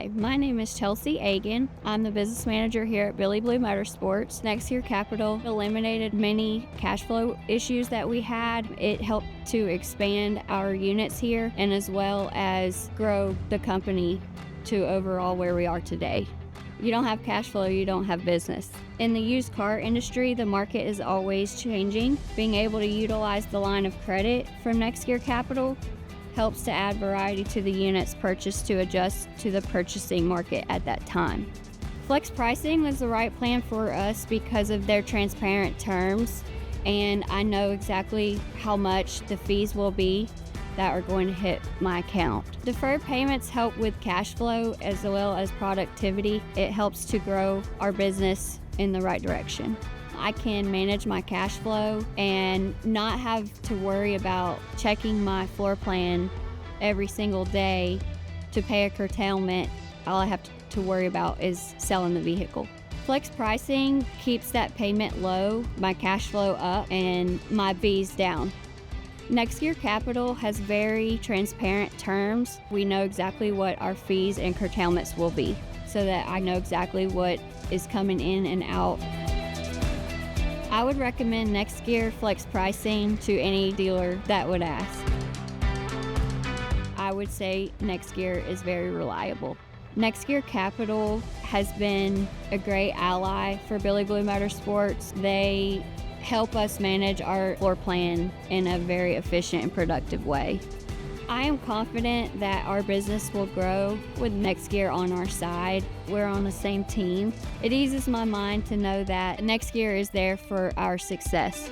Hi, my name is Chelsea Aigen. I'm the business manager here at Ballew Motorsports. NextGear Capital eliminated many cash flow issues that we had. It helped to expand our units here and as well as grow the company to overall where we are today. You don't have cash flow, you don't have business. In the used car industry, the market is always changing. Being able to utilize the line of credit from NextGear Capital helps to add variety to the units purchased to adjust to the purchasing market at that time. Flex pricing was the right plan for us because of their transparent terms, and I know exactly how much the fees will be that are going to hit my account. Deferred payments help with cash flow as well as productivity. It helps to grow our business in the right direction. I can manage my cash flow and not have to worry about checking my floor plan every single day to pay a curtailment. All I have to worry about is selling the vehicle. Flex pricing keeps that payment low, my cash flow up, and my fees down. NextGear Capital has very transparent terms. We know exactly what our fees and curtailments will be so that I know exactly what is coming in and out. I would recommend NextGear Flex pricing to any dealer that would ask. I would say NextGear is very reliable. NextGear Capital has been a great ally for Ballew Motorsports. They help us manage our floor plan in a very efficient and productive way. I am confident that our business will grow with NextGear on our side. We're on the same team. It eases my mind to know that NextGear is there for our success.